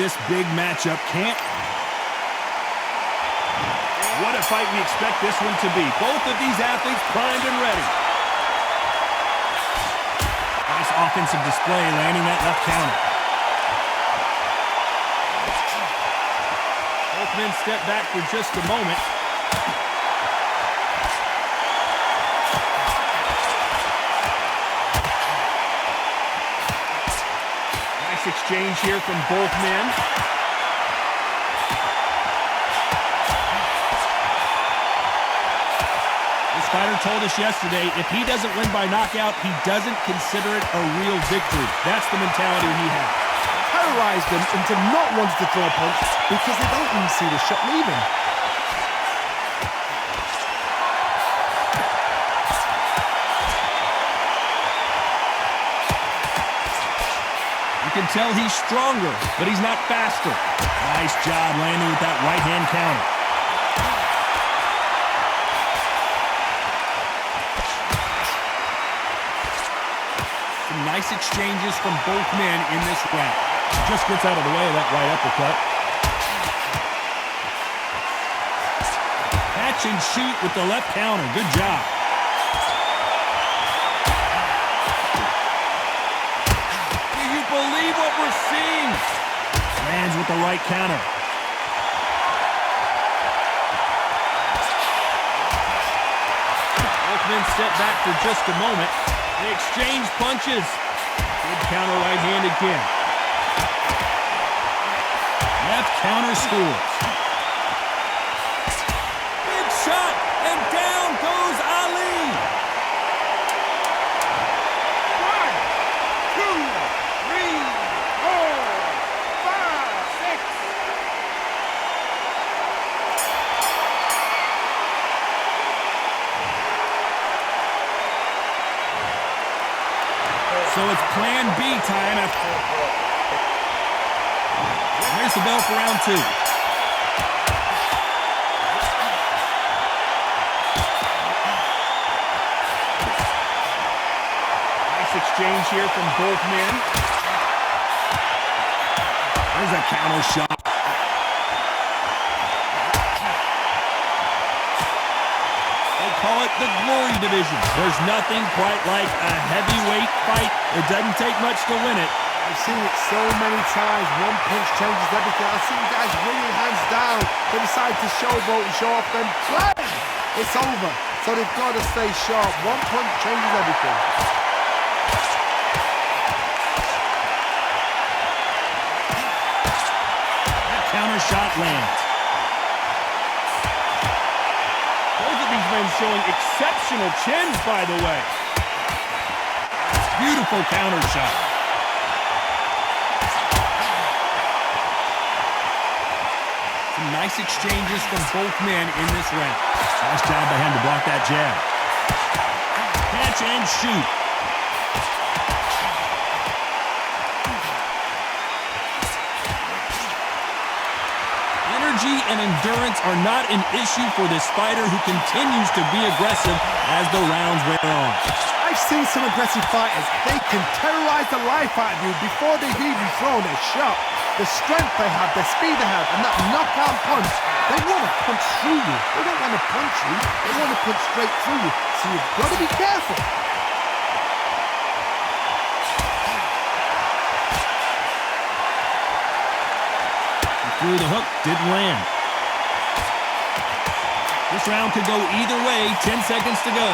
this big matchup can't. What a fight we expect this one to be. Both of these athletes primed and ready. Nice offensive display, landing that left counter. Both men step back for just a moment. Nice exchange here from both men. This fighter told us yesterday, if he doesn't win by knockout, he doesn't consider it a real victory. That's the mentality he has. Terrorized them into not wanting to throw a punch because they don't even see the shot leaving. You can tell he's stronger, but he's not faster. Nice job landing with that right-hand counter. Some nice exchanges from both men in this round. Just gets out of the way of that right uppercut. Catch and shoot with the left counter. Good job. Do you believe what we're seeing? Lands with the right counter. Both men step back for just a moment. They exchange punches. Good counter right hand again. Left counter scores. Big shot, and down goes Ali. 1, 2, 3, 4, 5, 6. So it's plan B time. There's the bell for round 2. Nice exchange here from both men. There's a counter shot. They call it the glory division. There's nothing quite like a heavyweight fight. It doesn't take much to win it. I've seen it so many times. One punch changes everything. I've seen guys wringing hands down. They decide to showboat and show off, then play. It's over. So they've got to stay sharp. One punch changes everything. That counter shot lands. Both of these men showing exceptional chins, by the way. Beautiful counter shot. Some nice exchanges from both men in this round. Nice job by him to block that jab. Catch and shoot. Energy and endurance are not an issue for this fighter who continues to be aggressive as the rounds wear on. I've seen some aggressive fighters. They can terrorize the life out of you before they've even thrown a shot. The strength they have, the speed they have, and that knockout punch, they want to punch through you. They don't want to punch you, they want to punch straight through you. So you've got to be careful. He threw the hook, didn't land. This round could go either way, 10 seconds to go.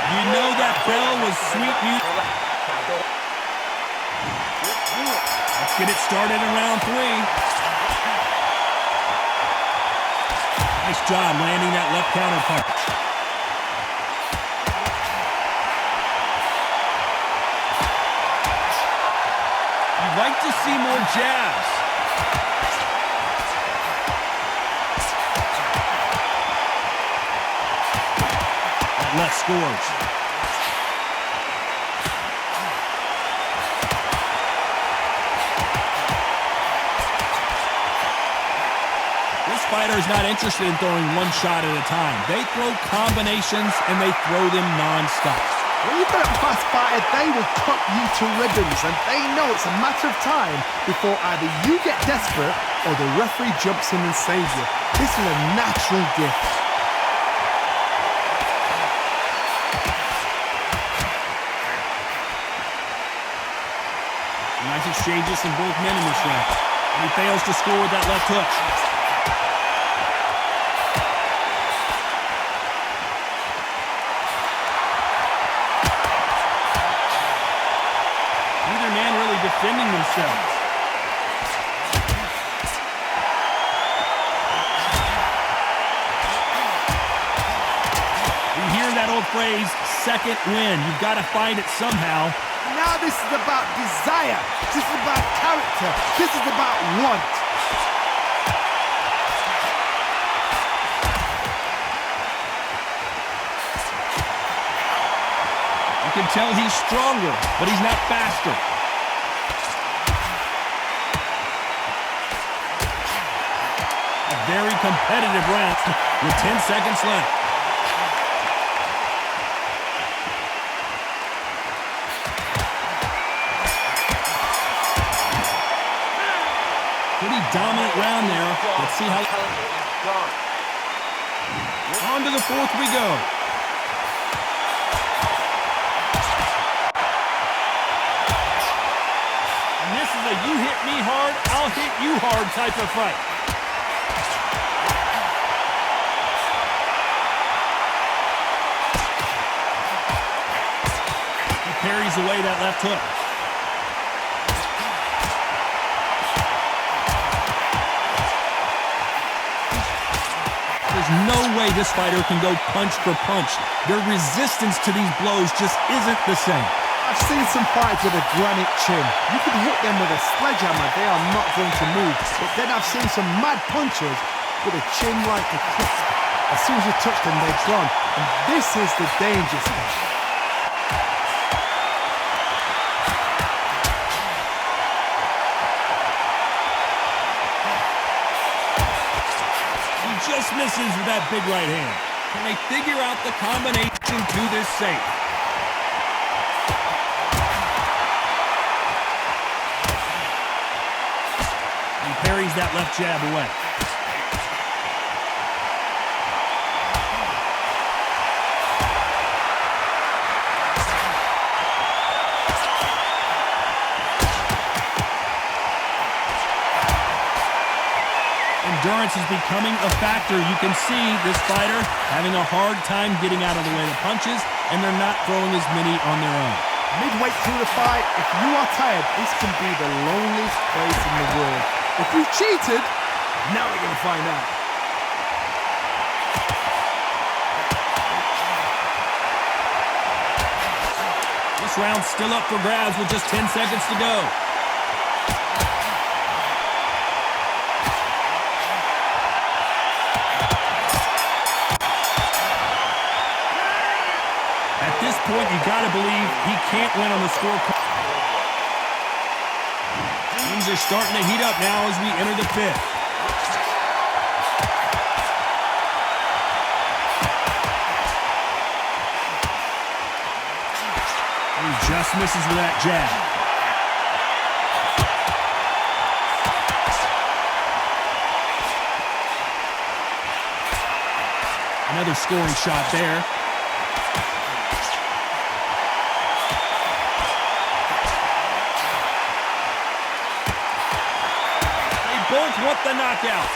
You know that bell was sweet music. Let's get it started in round 3. Nice job landing that left counter punch. You'd like to see more jabs. That left scores. fighter is not interested in throwing one shot at a time. They throw combinations, and they throw them non-stop. When you've got a fast fighter, they will cut you to ribbons, and they know it's a matter of time before either you get desperate or the referee jumps in and saves you. This is a natural gift. Nice exchanges from both men in this round. And he fails to score with that left hook. Neither man really defending themselves. You hear that old phrase, second win. You've got to find it somehow. Now this is about desire. This is about character. This is about want. You can tell he's stronger, but he's not faster. A very competitive round with 10 seconds left. Pretty dominant round there. Let's see how... On to the fourth we go. And this is a you hit me hard, I'll hit you hard type of fight. He parries away that left hook. There's no way this fighter can go punch for punch. Their resistance to these blows just isn't the same. I've seen some fights with a granite chin. You can hit them with a sledgehammer, they are not going to move. But then I've seen some mad punchers with a chin like a crisp. As soon as you touch them, they're gone. And this is the danger stuff. Just misses with that big right hand. Can they figure out the combination to this safe? He parries that left jab away. Endurance is becoming a factor. You can see this fighter having a hard time getting out of the way of the punches, and they're not throwing as many on their own. Midway through the fight, if you are tired, this can be the loneliest place in the world. If you cheated, now we're going to find out. This round's still up for grabs with just 10 seconds to go. At this point, you gotta believe he can't win on the scorecard. Things are starting to heat up now as we enter the fifth. He just misses with that jab. Another scoring shot there. Both want the knockout.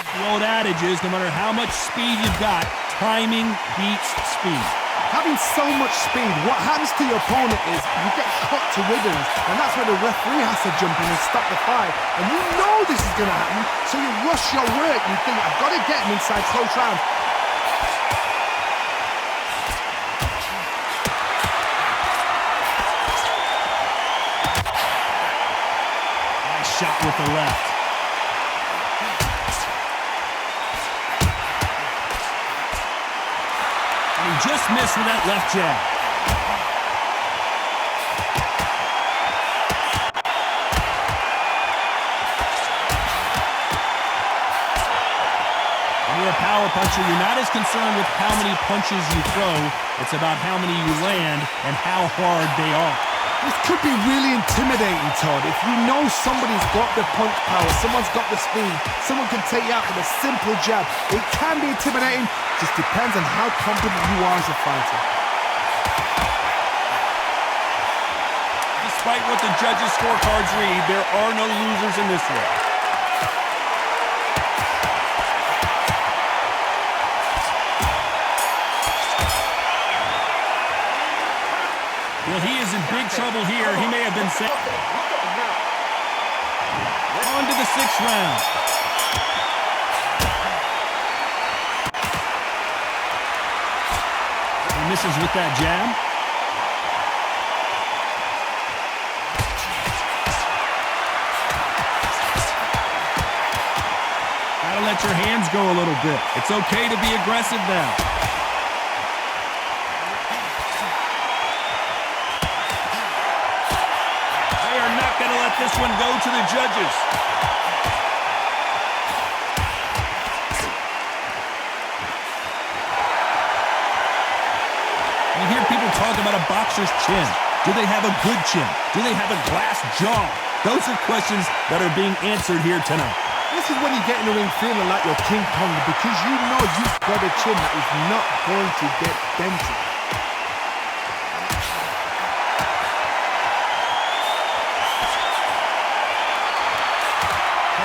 The old adage is, no matter how much speed you've got, timing beats speed. Having so much speed, what happens to your opponent is you get cut to ribbons, and that's where the referee has to jump in and stop the fight. And you know this is going to happen, so you rush your work. You think, I've got to get him inside close round. Shot with the left. And he just missed with that left jab. power puncher, you're not as concerned with how many punches you throw. It's about how many you land and how hard they are. This could be really intimidating, Todd. If you know somebody's got the punch power, someone's got the speed, someone can take you out with a simple jab. It can be intimidating, just depends on how confident you are as a fighter. Despite what the judges' scorecards read, there are no losers in this one. Well, he is in big trouble here. He may have been set. On to the 6th round. He misses with that jab. Gotta let your hands go a little bit. It's okay to be aggressive now. Gonna let this one go to the judges. You hear people talk about a boxer's chin. Do they have a good chin? Do they have a glass jaw? Those are questions that are being answered here tonight. This is when you get in the ring feeling like you're King Kong because you know you've got a chin that is not going to get dented.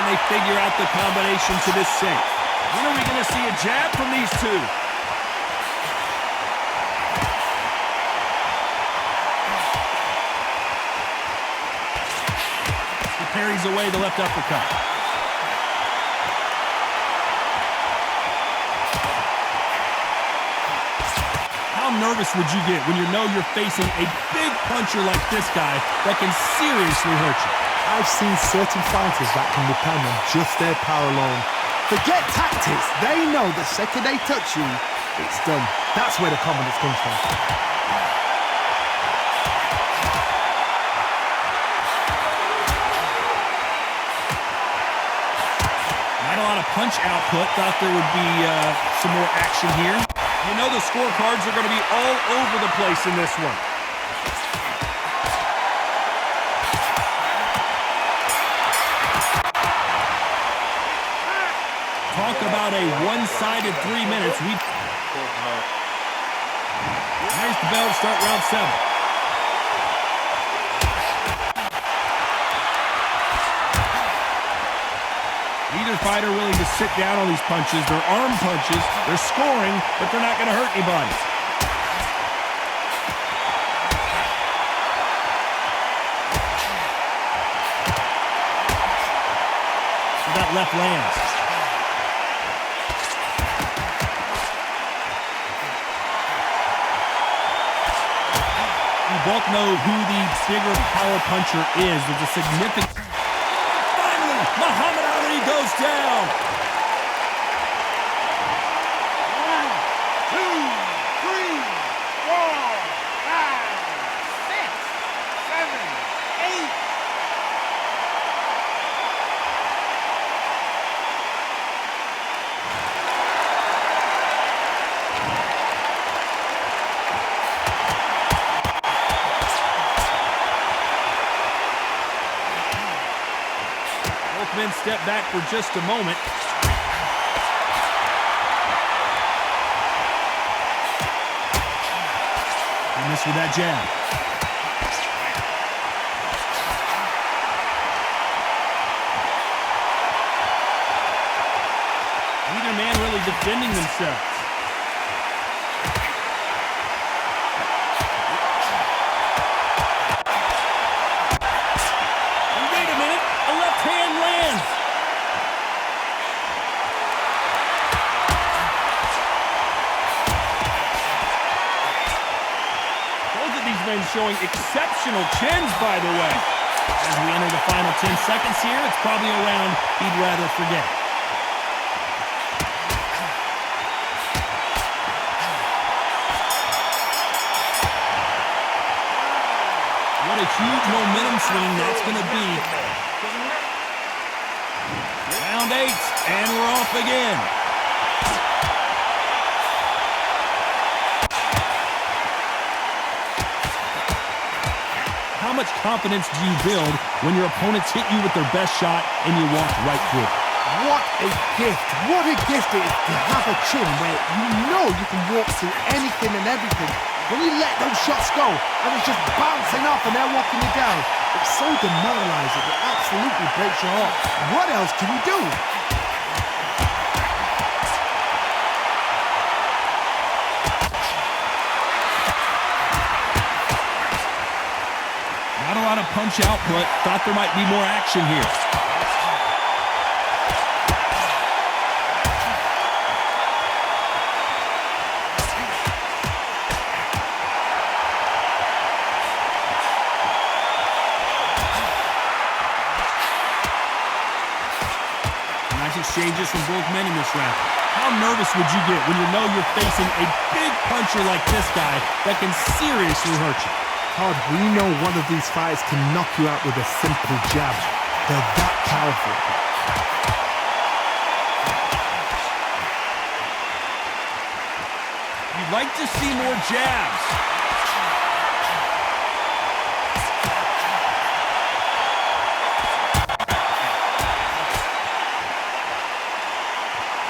They figure out the combination to this sink. When are we going to see a jab from these two? He parries away the left uppercut. How nervous would you get when you know you're facing a big puncher like this guy that can seriously hurt you? I've seen certain fighters that can depend on just their power alone. Forget tactics. They know the second they touch you, it's done. That's where the confidence comes from. Not a lot of punch output. Thought there would be some more action here. You know the scorecards are going to be all over the place in this one. Talk about a one-sided 3 minutes. There's the bell to start round 7. Neither fighter willing to sit down on these punches. They're arm punches. They're scoring, but they're not going to hurt anybody. So that left lands. Both know who the bigger power puncher is. There's a significant... Finally, Muhammad Ali goes down. 1, 2, 3, 4, 5, 6, 7, 8. Men step back for just a moment. He missed with that jab. Neither man really defending themselves. Showing exceptional chins, by the way. As we enter the final 10 seconds here, it's probably a round he'd rather forget. What a huge momentum swing that's going to be. Round 8, and we're off again. much confidence do you build when your opponents hit you with their best shot and you walk right through it? What a gift. What a gift it is to have a chin where you know you can walk through anything and everything. When you let those shots go and it's just bouncing off and they're walking you down, it's so demoralizing. It absolutely breaks your heart. What else can you do? Not a lot of punch output. Thought there might be more action here. Nice exchanges from both men in this round. How nervous would you get when you know you're facing a big puncher like this guy that can seriously hurt you? Todd, we know one of these fighters can knock you out with a simple jab. They're that powerful. You'd like to see more jabs.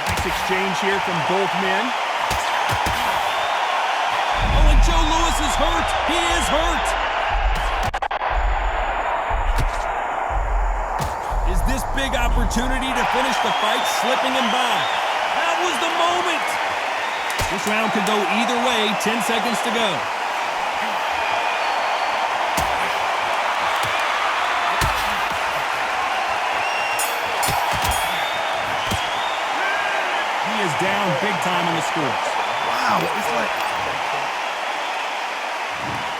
Nice exchange here from both men. Joe Louis is hurt. He is hurt. Is this big opportunity to finish the fight slipping him by? That was the moment. This round could go either way. 10 seconds to go. He is down big time on the scores. Wow, it's like...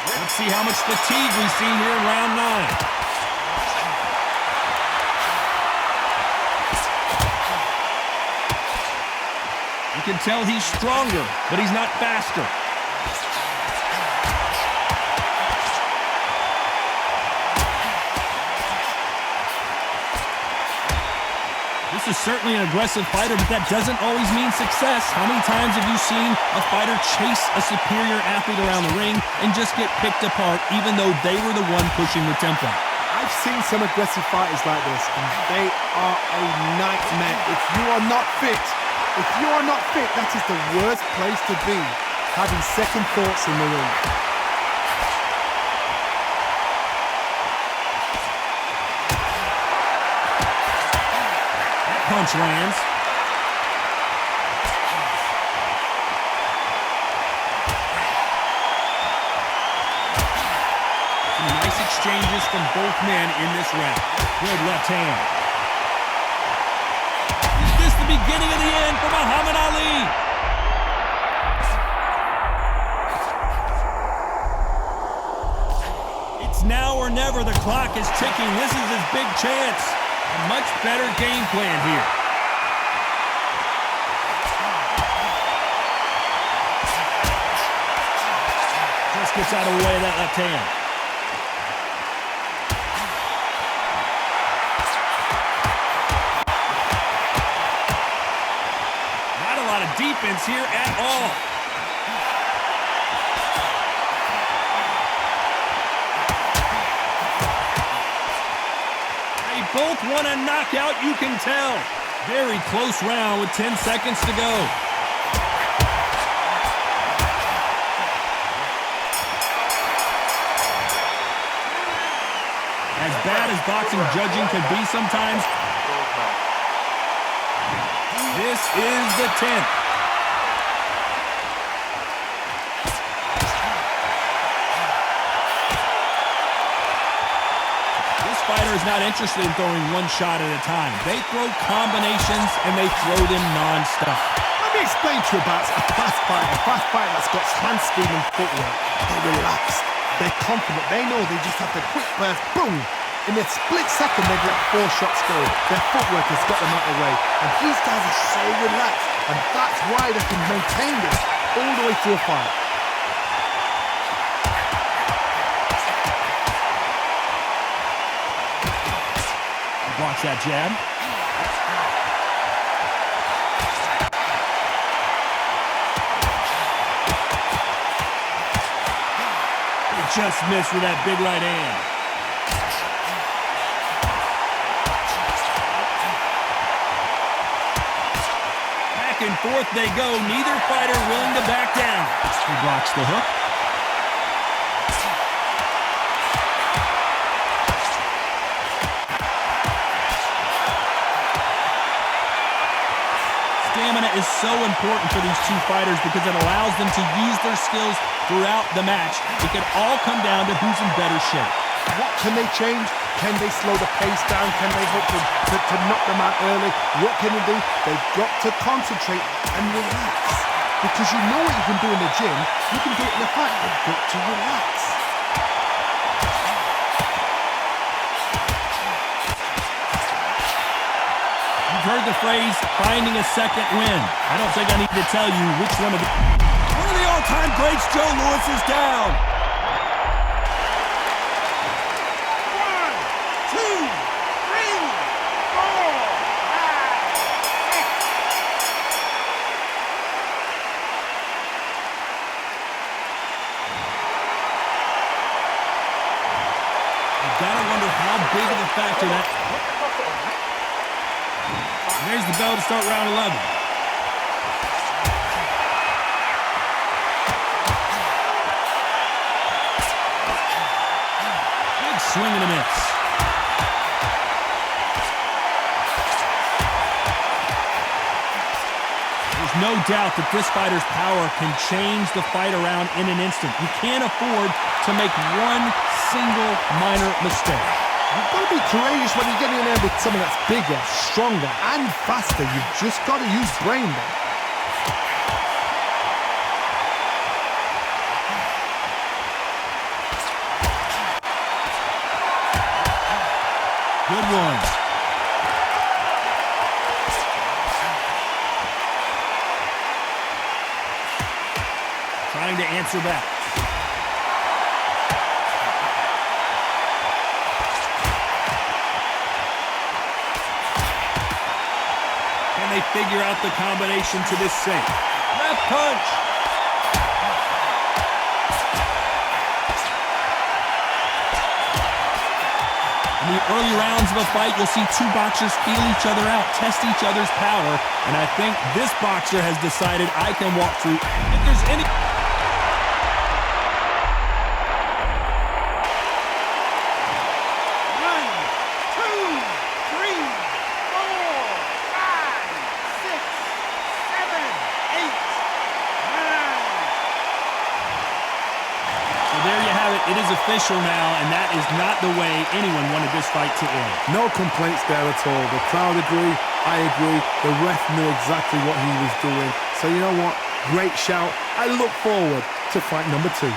Let's see how much fatigue we see here in round 9. You can tell he's stronger, but he's not faster. This is certainly an aggressive fighter, but that doesn't always mean success. How many times have you seen a fighter chase a superior athlete around the ring and just get picked apart even though they were the one pushing the tempo? I've seen some aggressive fighters like this, and they are a nightmare. If you are not fit, that is the worst place to be, having second thoughts in the ring. Punch lands. Some nice exchanges from both men in this round. Good left hand. Is this the beginning of the end for Muhammad Ali? It's now or never. The clock is ticking. This is his big chance. A much better game plan here. Just gets out of the way of that left hand. Not a lot of defense here at all. Both want a knockout, you can tell. Very close round with 10 seconds to go. As bad as boxing judging can be sometimes, this is the 10th. Fighter is not interested in throwing one shot at a time. They throw combinations and they throw them non-stop. Let me explain to you about a fast fighter that's got hand-speed and footwork. They're relaxed. They're confident. They know they just have the quick burst, boom. In a split second, they've let 4 shots go. Their footwork has got them out of the way. And these guys are so relaxed. And that's why they can maintain this all the way through a fight. Blocks that jab. He just missed with that big right hand. Back and forth they go. Neither fighter willing to back down. He blocks the hook. Stamina is so important for these two fighters because it allows them to use their skills throughout the match. It can all come down to who's in better shape. What can they change? Can they slow the pace down? Can they hope to knock them out early? What can they do? They've got to concentrate and relax. Because you know what you can do in the gym, you can do it in the fight. You've got to relax. You've heard the phrase, finding a second win. I don't think I need to tell you which one of the all-time greats, Joe Louis, is down. 1, 2, 3, 4, 5, 6. You gotta wonder how big of a factor that. There's the bell to start round 11. Big swing and a miss. There's no doubt that this fighter's power can change the fight around in an instant. You can't afford to make one single minor mistake. You've got to be courageous when you're getting in there with someone that's bigger, stronger, and faster. You've just got to use brain there. Good one. Trying to answer back. Can they figure out the combination to this sink? Left punch. In the early rounds of a fight, you'll see two boxers feel each other out, test each other's power, and I think this boxer has decided I can walk through. If there's any... 9. There you have it. It is official now, and that is not the way anyone wanted this fight to end. No complaints there at all. The crowd agree, I agree. The ref knew exactly what he was doing. So you know what? Great shout. I look forward to fight number 2.